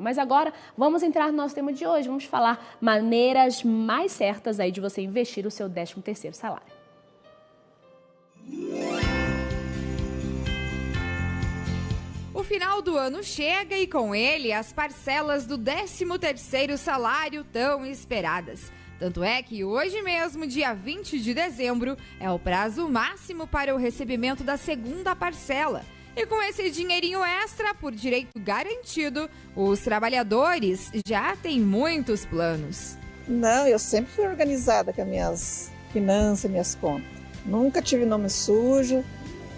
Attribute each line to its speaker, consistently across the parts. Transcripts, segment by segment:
Speaker 1: Mas agora vamos entrar no nosso tema de hoje. Vamos falar maneiras mais certas aí de você investir o seu 13º salário.
Speaker 2: O final do ano chega e com ele as parcelas do 13º salário tão esperadas. Tanto é que hoje mesmo, dia 20 de dezembro, é o prazo máximo para o recebimento da segunda parcela. E com esse dinheirinho extra por direito garantido, os trabalhadores já têm muitos planos.
Speaker 3: Não, eu sempre fui organizada com as minhas finanças, minhas contas. Nunca tive nome sujo,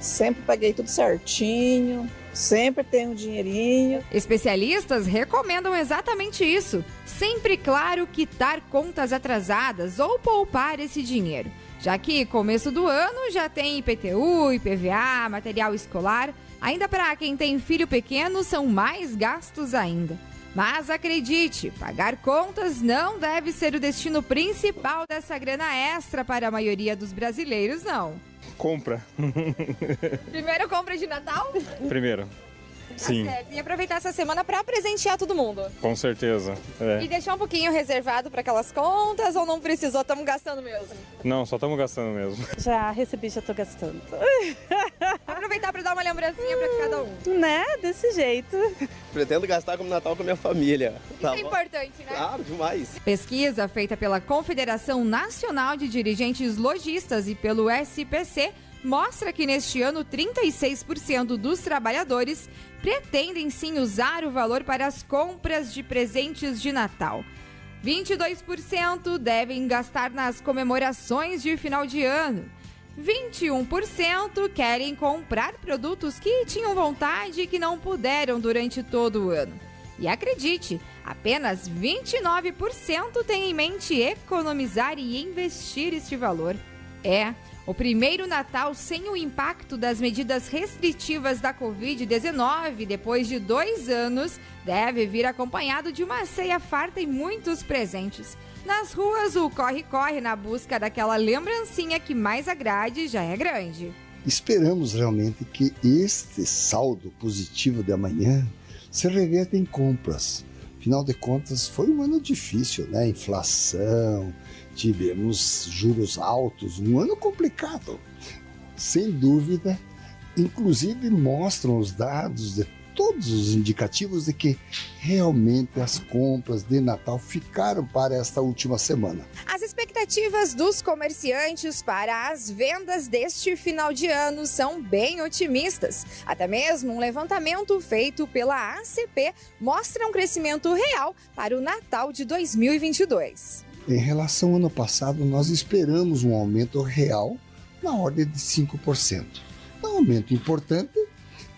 Speaker 3: sempre paguei tudo certinho. Sempre tem um dinheirinho.
Speaker 2: Especialistas recomendam exatamente isso. Sempre, claro, quitar contas atrasadas ou poupar esse dinheiro. Já que começo do ano já tem IPTU, IPVA, material escolar. Ainda para quem tem filho pequeno, são mais gastos ainda. Mas acredite, pagar contas não deve ser o destino principal dessa grana extra para a maioria dos brasileiros, não.
Speaker 4: Compra.
Speaker 2: Primeiro compra de Natal?
Speaker 4: Primeiro. Sim.
Speaker 2: Tá certo. E aproveitar essa semana para presentear todo mundo.
Speaker 4: Com certeza.
Speaker 2: E deixar um pouquinho reservado para aquelas contas ou não precisou? Estamos gastando mesmo?
Speaker 4: Não, só estamos gastando mesmo.
Speaker 5: Já recebi, já estou gastando.
Speaker 2: Aproveitar para dar uma lembrancinha para cada um.
Speaker 5: Né? Desse jeito.
Speaker 6: Pretendo gastar como Natal com a minha família.
Speaker 2: Isso é importante, né?
Speaker 6: Claro, demais.
Speaker 2: Pesquisa feita pela Confederação Nacional de Dirigentes Lojistas e pelo SPC mostra que neste ano 36% dos trabalhadores pretendem sim usar o valor para as compras de presentes de Natal. 22% devem gastar nas comemorações de final de ano. 21% querem comprar produtos que tinham vontade e que não puderam durante todo o ano. E acredite, apenas 29% têm em mente economizar e investir este valor. O primeiro Natal sem o impacto das medidas restritivas da Covid-19, depois de 2 anos, deve vir acompanhado de uma ceia farta e muitos presentes. Nas ruas, o corre-corre na busca daquela lembrancinha que mais agrade já é grande.
Speaker 7: Esperamos realmente que este saldo positivo de amanhã se reverta em compras. Afinal de contas, foi um ano difícil, né? Inflação, tivemos juros altos, um ano complicado. Sem dúvida, inclusive mostram os dados de todos os indicativos de que realmente as compras de Natal ficaram para esta última semana.
Speaker 2: As expectativas dos comerciantes para as vendas deste final de ano são bem otimistas. Até mesmo um levantamento feito pela ACP mostra um crescimento real para o Natal de 2022.
Speaker 7: Em relação ao ano passado, nós esperamos um aumento real na ordem de 5%. É um aumento importante,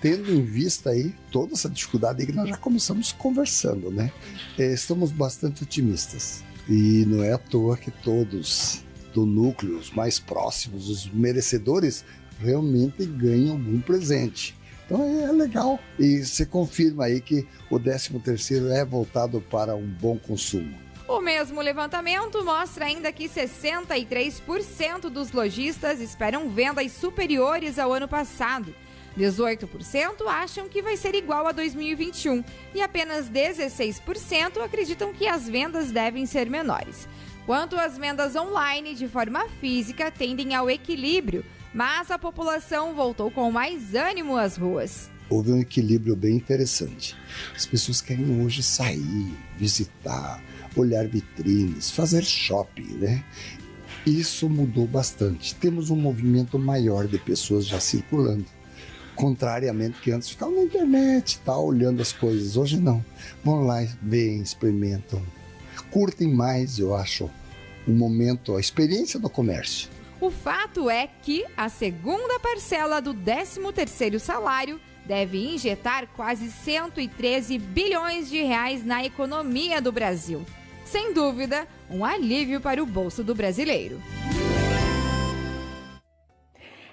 Speaker 7: tendo em vista aí toda essa dificuldade aí que nós já começamos conversando, né? Estamos bastante otimistas. E não é à toa que todos do núcleo, os mais próximos, os merecedores, realmente ganham algum presente. Então é legal. E se confirma aí que o 13º é voltado para um bom consumo.
Speaker 2: O mesmo levantamento mostra ainda que 63% dos lojistas esperam vendas superiores ao ano passado. 18% acham que vai ser igual a 2021 e apenas 16% acreditam que as vendas devem ser menores. Quanto às vendas online de forma física, tendem ao equilíbrio, mas a população voltou com mais ânimo às ruas.
Speaker 7: Houve um equilíbrio bem interessante. As pessoas querem hoje sair, visitar, olhar vitrines, fazer shopping, né? Isso mudou bastante. Temos um movimento maior de pessoas já circulando. Contrariamente que antes ficavam na internet, tá, olhando as coisas. Hoje não. Vão lá, veem, experimentam. Curtem mais, eu acho, o momento, a experiência do comércio.
Speaker 2: O fato é que a segunda parcela do 13º salário deve injetar quase 113 bilhões de reais na economia do Brasil. Sem dúvida, um alívio para o bolso do brasileiro.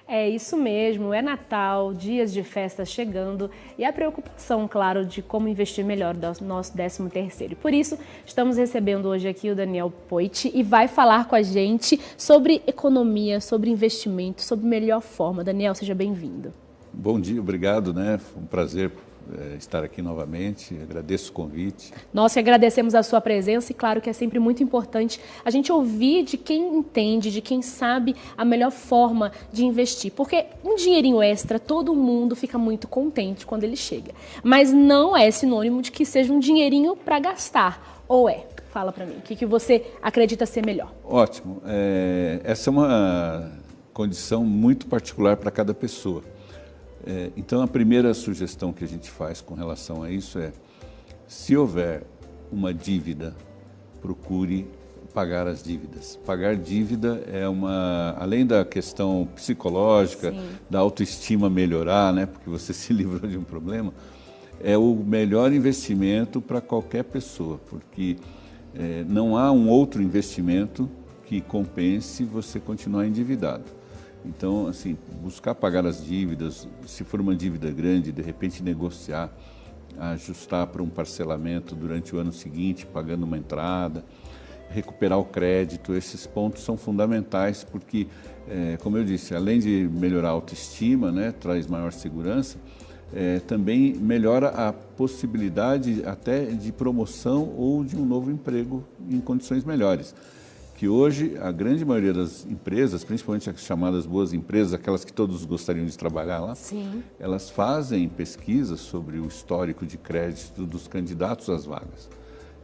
Speaker 1: É isso mesmo, é Natal, dias de festa chegando e a preocupação, claro, de como investir melhor do nosso 13º. Por isso, estamos recebendo hoje aqui o Daniel Poit e vai falar com a gente sobre economia, sobre investimento, sobre melhor forma. Daniel, seja bem-vindo.
Speaker 8: Bom dia, obrigado, né? Foi um prazer estar aqui novamente, agradeço o convite.
Speaker 1: Nós que agradecemos a sua presença e claro que é sempre muito importante a gente ouvir de quem entende, de quem sabe a melhor forma de investir. Porque um dinheirinho extra, todo mundo fica muito contente quando ele chega. Mas não é sinônimo de que seja um dinheirinho para gastar, ou é? Fala para mim, o que você acredita ser melhor?
Speaker 8: Ótimo, essa é uma condição muito particular para cada pessoa. Então, a primeira sugestão que a gente faz com relação a isso é, se houver uma dívida, procure pagar as dívidas. Pagar dívida é além da questão psicológica, sim, da autoestima melhorar, né, porque você se livrou de um problema, é o melhor investimento para qualquer pessoa, porque não há um outro investimento que compense você continuar endividado. Então, assim, buscar pagar as dívidas, se for uma dívida grande, de repente negociar, ajustar para um parcelamento durante o ano seguinte, pagando uma entrada, recuperar o crédito, esses pontos são fundamentais porque, como eu disse, além de melhorar a autoestima, né, traz maior segurança, também melhora a possibilidade até de promoção ou de um novo emprego em condições melhores. Que hoje a grande maioria das empresas, principalmente as chamadas boas empresas, aquelas que todos gostariam de trabalhar lá, sim, elas fazem pesquisas sobre o histórico de crédito dos candidatos às vagas.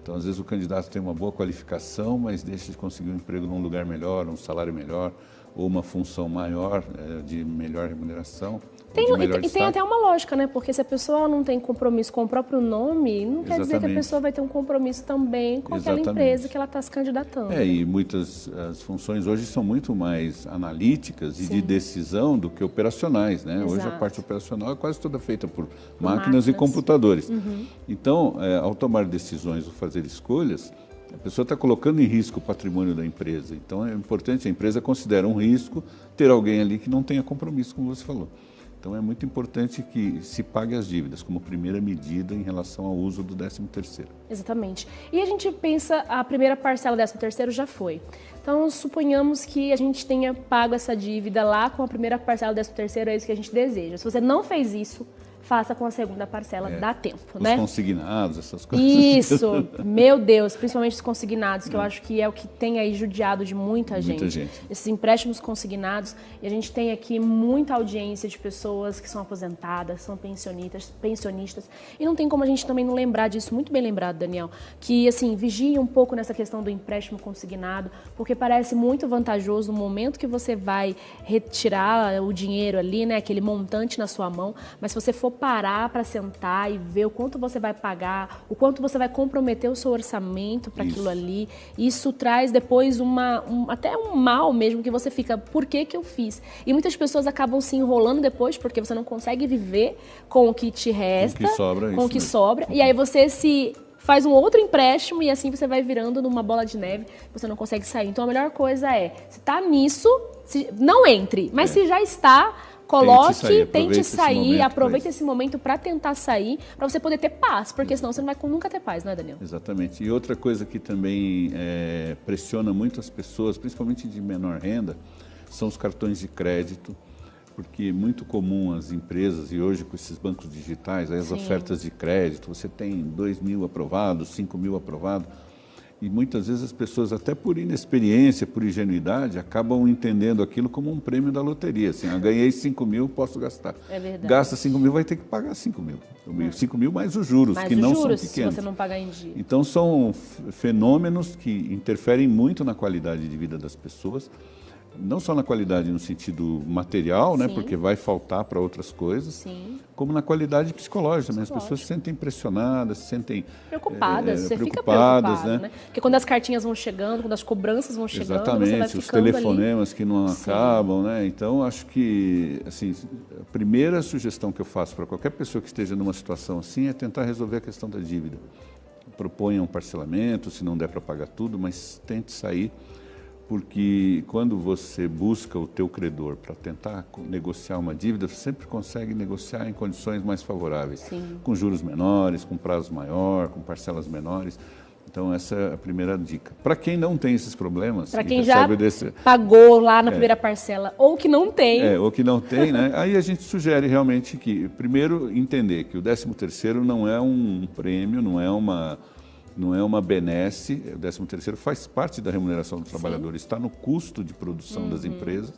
Speaker 8: Então, às vezes o candidato tem uma boa qualificação, mas deixa de conseguir um emprego num lugar melhor, um salário melhor, ou uma função maior, de melhor remuneração.
Speaker 1: E tem até uma lógica, né? Porque se a pessoa não tem compromisso com o próprio nome, não quer dizer que a pessoa vai ter um compromisso também com aquela empresa que ela está se candidatando.
Speaker 8: E muitas as funções hoje são muito mais analíticas e de decisão do que operacionais, né? Hoje a parte operacional é quase toda feita por máquinas e computadores. Uhum. Então, ao tomar decisões ou fazer escolhas, a pessoa está colocando em risco o patrimônio da empresa. Então, é importante, a empresa considera um risco ter alguém ali que não tenha compromisso, como você falou. Então, é muito importante que se pague as dívidas como primeira medida em relação ao uso do 13º.
Speaker 1: Exatamente. E a gente pensa, a primeira parcela do 13º já foi. Então, suponhamos que a gente tenha pago essa dívida lá com a primeira parcela do 13º, é isso que a gente deseja. Se você não fez isso, faça com a segunda parcela, dá tempo, né?
Speaker 8: Os consignados, essas coisas.
Speaker 1: Isso, meu Deus, principalmente os consignados, que eu acho que é o que tem aí judiado de muita gente. Esses empréstimos consignados, e a gente tem aqui muita audiência de pessoas que são aposentadas, são pensionistas, e não tem como a gente também não lembrar disso, muito bem lembrado, Daniel, que assim, vigie um pouco nessa questão do empréstimo consignado, porque parece muito vantajoso no momento que você vai retirar o dinheiro ali, né, aquele montante na sua mão, mas se você for parar para sentar e ver o quanto você vai pagar, o quanto você vai comprometer o seu orçamento para aquilo ali, isso traz depois até um mal mesmo, que você fica, por que eu fiz? E muitas pessoas acabam se enrolando depois, porque você não consegue viver com o que te resta, com o que sobra, e aí você se faz um outro empréstimo e assim você vai virando numa bola de neve, você não consegue sair. Então a melhor coisa é, se está nisso, não entre, mas se já está, coloque, tente sair, aproveite esse momento para tentar sair, para você poder ter paz, porque senão você não vai nunca ter paz, não é, Daniel?
Speaker 8: Exatamente. E outra coisa que também pressiona muito as pessoas, principalmente de menor renda, são os cartões de crédito, porque é muito comum as empresas, e hoje com esses bancos digitais, as ofertas de crédito, você tem 2.000 aprovados, 5.000 aprovados, e muitas vezes as pessoas, até por inexperiência, por ingenuidade, acabam entendendo aquilo como um prêmio da loteria. Assim, ganhei 5.000, posso gastar.
Speaker 1: É verdade.
Speaker 8: Gasta 5.000, vai ter que pagar 5.000. 5.000 mais os juros, que não são pequenos.
Speaker 1: Se você não pagar em dia.
Speaker 8: Então, são fenômenos que interferem muito na qualidade de vida das pessoas. Não só na qualidade no sentido material, né, porque vai faltar para outras coisas, como na qualidade psicológica. Né? As pessoas se sentem pressionadas, se sentem
Speaker 1: preocupadas. Você fica preocupado, né? Porque quando as cartinhas vão chegando, quando as cobranças vão chegando, você vai ficando
Speaker 8: os telefonemas ali que não acabam, né? Então, acho que assim, a primeira sugestão que eu faço para qualquer pessoa que esteja numa situação assim é tentar resolver a questão da dívida. Proponha um parcelamento, se não der para pagar tudo, mas tente sair. Porque quando você busca o teu credor para tentar negociar uma dívida, você sempre consegue negociar em condições mais favoráveis, com juros menores, com prazo maior, com parcelas menores. Então, essa é a primeira dica. Para quem não tem esses problemas...
Speaker 1: Para quem já pagou lá na primeira parcela, ou que não tem...
Speaker 8: ou que não tem, né? Aí a gente sugere realmente que, primeiro, entender que o 13º não é um prêmio, não é uma benesse. O 13º faz parte da remuneração do trabalhador, está no custo de produção das empresas.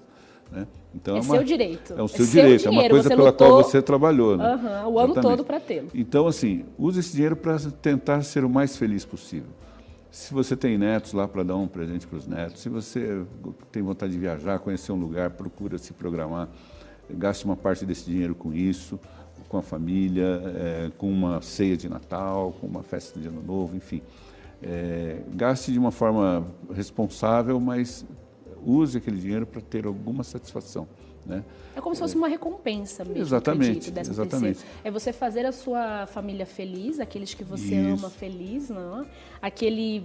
Speaker 8: Né? Então,
Speaker 1: seu direito.
Speaker 8: É o seu direito, dinheiro, é uma coisa pela qual você trabalhou. Né?
Speaker 1: O ano todo para tê-lo.
Speaker 8: Então, assim, use esse dinheiro para tentar ser o mais feliz possível. Se você tem netos lá para dar um presente para os netos, se você tem vontade de viajar, conhecer um lugar, procura se programar, gaste uma parte desse dinheiro com isso, com a família, com uma ceia de Natal, com uma festa de Ano Novo, enfim. Gaste de uma forma responsável, mas use aquele dinheiro para ter alguma satisfação. Né?
Speaker 1: É como se fosse uma recompensa mesmo.
Speaker 8: Exatamente,
Speaker 1: acredito,
Speaker 8: exatamente.
Speaker 1: É você fazer a sua família feliz, aqueles que você ama feliz, não?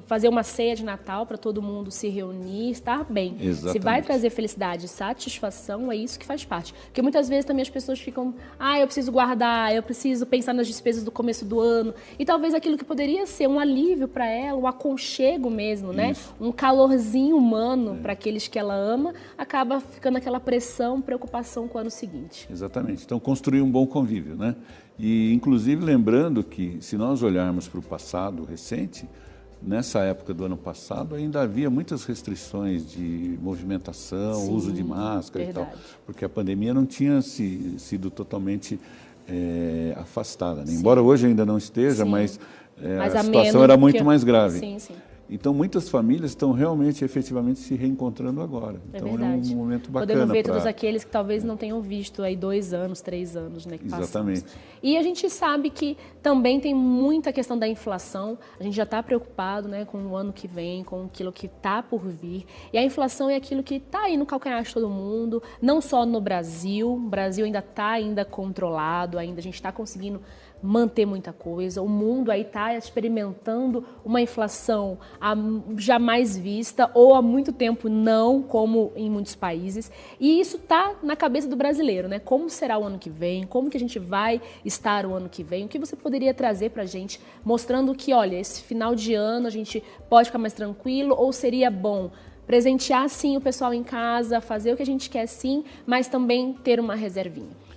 Speaker 1: Fazer uma ceia de Natal para todo mundo se reunir, estar bem.
Speaker 8: Exatamente.
Speaker 1: Se vai trazer felicidade e satisfação, é isso que faz parte. Porque muitas vezes também as pessoas ficam, eu preciso guardar, eu preciso pensar nas despesas do começo do ano. E talvez aquilo que poderia ser um alívio para ela, um aconchego mesmo, né? Um calorzinho humano para aqueles que ela ama, acaba ficando aquela pressão, preocupação com o ano seguinte.
Speaker 8: Exatamente. Então, construir um bom convívio, né? E, inclusive, lembrando que, se nós olharmos para o passado recente, nessa época do ano passado, ainda havia muitas restrições de movimentação, uso de máscara e tal, porque a pandemia não tinha sido totalmente afastada. Né? Embora hoje ainda não esteja, mas a situação era muito mais grave.
Speaker 1: Sim.
Speaker 8: Então, muitas famílias estão realmente, efetivamente, se reencontrando agora. Então, é um momento bacana.
Speaker 1: Podendo ver todos aqueles que talvez não tenham visto aí 2 anos, 3 anos, né? Que
Speaker 8: Exatamente.
Speaker 1: Passamos. E a gente sabe que também tem muita questão da inflação. A gente já está preocupado, né, com o ano que vem, com aquilo que está por vir. E a inflação é aquilo que está aí no calcanhar de todo mundo, não só no Brasil. O Brasil ainda está controlado, a gente está conseguindo manter muita coisa. O mundo aí está experimentando uma inflação jamais vista ou há muito tempo não, como em muitos países. E isso está na cabeça do brasileiro, né? Como será o ano que vem? Como que a gente vai estar o ano que vem? O que você poderia trazer para a gente, mostrando que, olha, esse final de ano a gente pode ficar mais tranquilo, ou seria bom presentear sim o pessoal em casa, fazer o que a gente quer sim, mas também ter uma reservinha?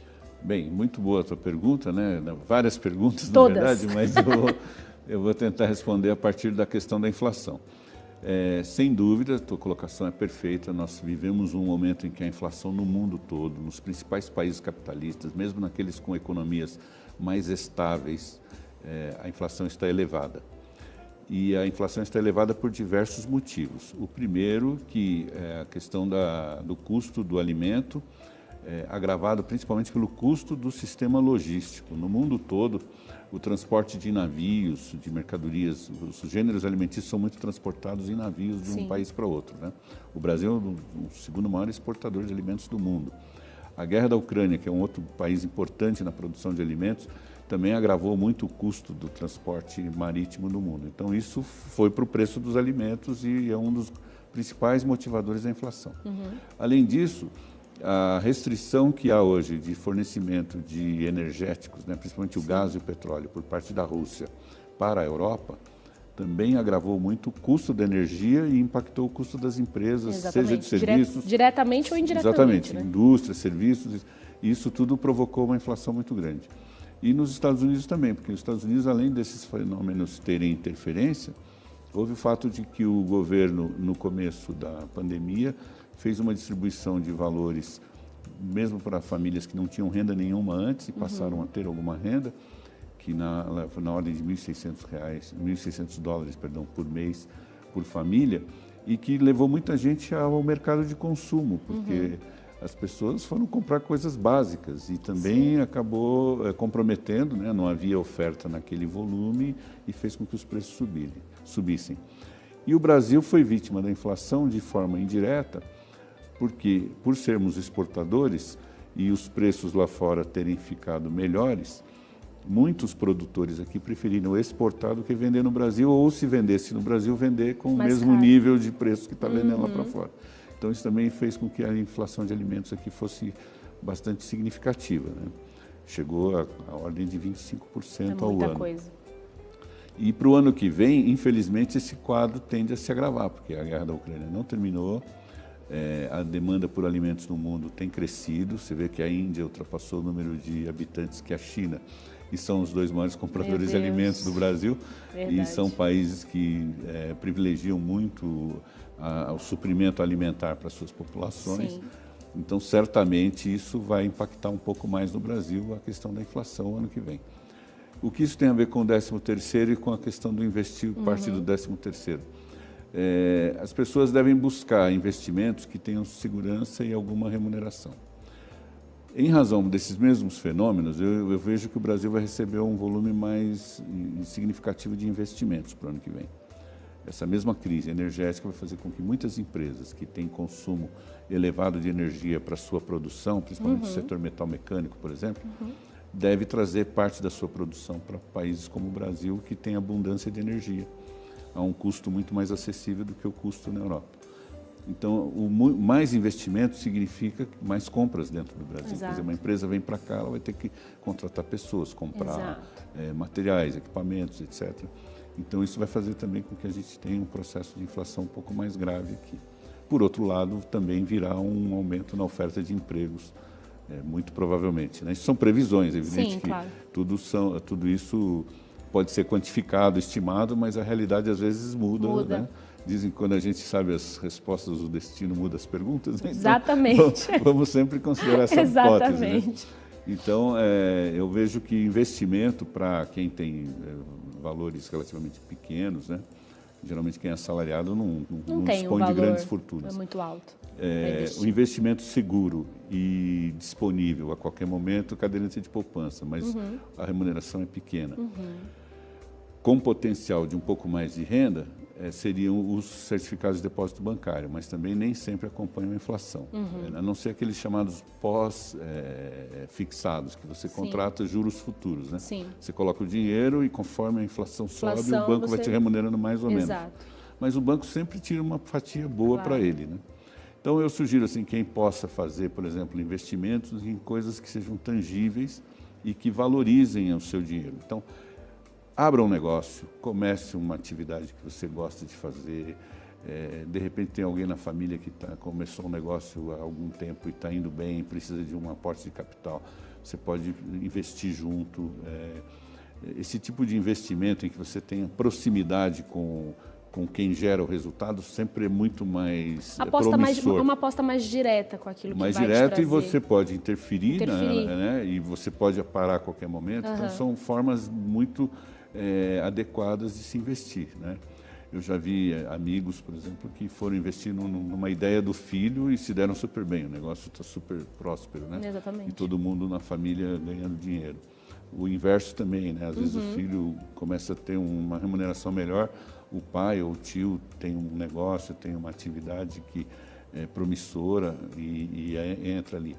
Speaker 8: Bem, muito boa a tua pergunta, né? Várias perguntas,
Speaker 1: Todas.
Speaker 8: Na verdade, mas eu vou tentar responder a partir da questão da inflação. Sem dúvida, a tua colocação é perfeita. Nós vivemos um momento em que a inflação no mundo todo, nos principais países capitalistas, mesmo naqueles com economias mais estáveis, a inflação está elevada. E a inflação está elevada por diversos motivos. O primeiro, que é a questão do custo do alimento, agravado principalmente pelo custo do sistema logístico. No mundo todo, o transporte de navios, de mercadorias, os gêneros alimentícios são muito transportados em navios de um país para outro. Né? O Brasil é o segundo maior exportador de alimentos do mundo. A guerra da Ucrânia, que é um outro país importante na produção de alimentos, também agravou muito o custo do transporte marítimo no mundo. Então, isso foi para o preço dos alimentos e é um dos principais motivadores da inflação. Além disso, a restrição que há hoje de fornecimento de energéticos, né, principalmente o gás e o petróleo, por parte da Rússia para a Europa, também agravou muito o custo da energia e impactou o custo das empresas, seja de serviços...
Speaker 1: Diretamente ou indiretamente.
Speaker 8: Exatamente,
Speaker 1: né?
Speaker 8: Indústria, serviços, isso tudo provocou uma inflação muito grande. E nos Estados Unidos também, porque nos Estados Unidos, além desses fenômenos terem interferência, houve o fato de que o governo, no começo da pandemia, fez uma distribuição de valores, mesmo para famílias que não tinham renda nenhuma antes e passaram a ter alguma renda, que na ordem de $1.600 por mês por família, e que levou muita gente ao mercado de consumo, porque as pessoas foram comprar coisas básicas e também acabou comprometendo, né? Não havia oferta naquele volume e fez com que os preços subissem. E o Brasil foi vítima da inflação de forma indireta, porque, por sermos exportadores e os preços lá fora terem ficado melhores, muitos produtores aqui preferiram exportar do que vender no Brasil, ou se vendesse no Brasil, vender com o mesmo nível de preço que está vendendo lá para fora. Então, isso também fez com que a inflação de alimentos aqui fosse bastante significativa, né? Chegou à ordem de 25% ao ano.
Speaker 1: Coisa.
Speaker 8: E para o ano que vem, infelizmente, esse quadro tende a se agravar, porque a guerra da Ucrânia não terminou, a demanda por alimentos no mundo tem crescido, você vê que a Índia ultrapassou o número de habitantes que a China, e são os 2 maiores compradores de alimentos do Brasil.
Speaker 1: Verdade.
Speaker 8: E são países que privilegiam muito o suprimento alimentar para suas populações.
Speaker 1: Sim.
Speaker 8: Então, certamente, isso vai impactar um pouco mais no Brasil a questão da inflação ano que vem. O que isso tem a ver com o 13º e com a questão do investir parte do 13º? As pessoas devem buscar investimentos que tenham segurança e alguma remuneração. Em razão desses mesmos fenômenos, eu vejo que o Brasil vai receber um volume mais significativo de investimentos para o ano que vem. Essa mesma crise energética vai fazer com que muitas empresas que têm consumo elevado de energia para a sua produção, principalmente o setor metal mecânico, por exemplo, deve trazer parte da sua produção para países como o Brasil, que tem abundância de energia, a um custo muito mais acessível do que o custo na Europa. Então, mais investimento significa mais compras dentro do Brasil. Quer dizer, uma empresa vem para cá, ela vai ter que contratar pessoas, comprar materiais, equipamentos, etc. Então, isso vai fazer também com que a gente tenha um processo de inflação um pouco mais grave aqui. Por outro lado, também virá um aumento na oferta de empregos, muito provavelmente, né? Isso são previsões, é evidente. Sim, que claro. Tudo isso pode ser quantificado, estimado, mas a realidade às vezes muda. Né? Dizem que quando a gente sabe as respostas, o destino muda as perguntas. Né?
Speaker 1: Exatamente.
Speaker 8: Então, vamos sempre considerar essa hipótese. Né? Então, eu vejo que investimento para quem tem valores relativamente pequenos, né? Geralmente quem é assalariado não dispõe de grandes fortunas.
Speaker 1: É muito alto.
Speaker 8: O investimento seguro e disponível a qualquer momento, caderneta de poupança, mas a remuneração é pequena. Com potencial de um pouco mais de renda, seriam os certificados de depósito bancário, mas também nem sempre acompanham a inflação. A não ser aqueles chamados pós-fixados, que você contrata juros futuros. Né? Você coloca o dinheiro e conforme a inflação sobe, o banco vai te remunerando mais ou menos. Mas o banco sempre tira uma fatia boa para ele. Né? Então eu sugiro assim, quem possa fazer, por exemplo, investimentos em coisas que sejam tangíveis e que valorizem o seu dinheiro. Então, abra um negócio, comece uma atividade que você gosta de fazer. De repente tem alguém na família que começou um negócio há algum tempo e está indo bem, precisa de um aporte de capital. Você pode investir junto. Esse tipo de investimento em que você tenha proximidade com quem gera o resultado sempre é muito mais promissor.
Speaker 1: Uma aposta mais direta com aquilo que vai te trazer.
Speaker 8: Mais direta, e você pode interferir. Né? E você pode parar a qualquer momento. Então são formas muito adequadas de se investir. Né? Eu já vi amigos, por exemplo, que foram investir numa ideia do filho e se deram super bem. O negócio está super próspero, né?
Speaker 1: Exatamente.
Speaker 8: E todo mundo na família ganhando dinheiro. O inverso também, né? Às vezes o filho começa a ter uma remuneração melhor, o pai ou o tio tem um negócio, tem uma atividade que é promissora e entra ali.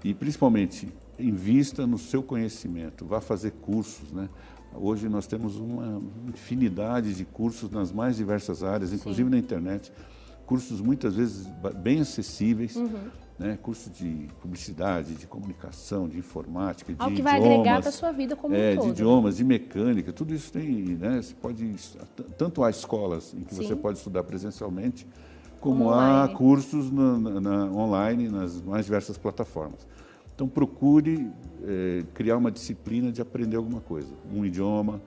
Speaker 8: E principalmente, invista no seu conhecimento, vá fazer cursos, né? Hoje nós temos uma infinidade de cursos nas mais diversas áreas, inclusive na internet, cursos muitas vezes bem acessíveis, né? Cursos de publicidade, de comunicação, de informática, de idiomas.
Speaker 1: Algo que vai agregar para a sua vida como um todo.
Speaker 8: De idiomas, de mecânica, tudo isso tem, né? Você pode, tanto há escolas em que você pode estudar presencialmente, como há cursos online nas mais diversas plataformas. Então procure criar uma disciplina de aprender alguma coisa, um idioma,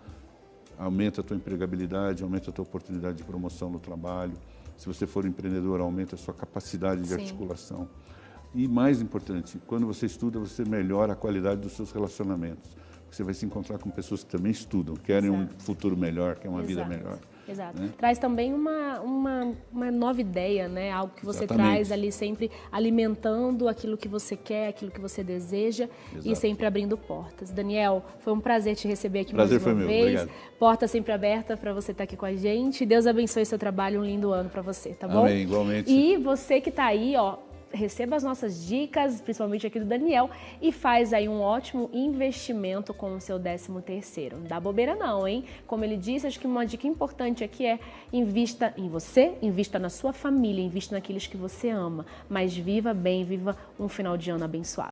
Speaker 8: aumenta a tua empregabilidade, aumenta a tua oportunidade de promoção no trabalho. Se você for empreendedor, aumenta a sua capacidade de articulação. E mais importante, quando você estuda, você melhora a qualidade dos seus relacionamentos. Você vai se encontrar com pessoas que também estudam, querem um futuro melhor, querem uma vida melhor.
Speaker 1: Exato. Né? Traz também uma nova ideia, né? Algo que você traz ali sempre alimentando aquilo que você quer, aquilo que você deseja e sempre abrindo portas. Daniel, foi um prazer te receber aqui mais uma vez.
Speaker 8: Obrigado.
Speaker 1: Porta sempre aberta para você estar aqui com a gente. Deus abençoe seu trabalho, um lindo ano para você, tá bom?
Speaker 8: Amém, igualmente.
Speaker 1: E você que está aí, ó, receba as nossas dicas, principalmente aqui do Daniel, e faz aí um ótimo investimento com o seu 13º. Não dá bobeira não, hein? Como ele disse, acho que uma dica importante aqui é invista em você, invista na sua família, invista naqueles que você ama, mas viva bem, viva um final de ano abençoado.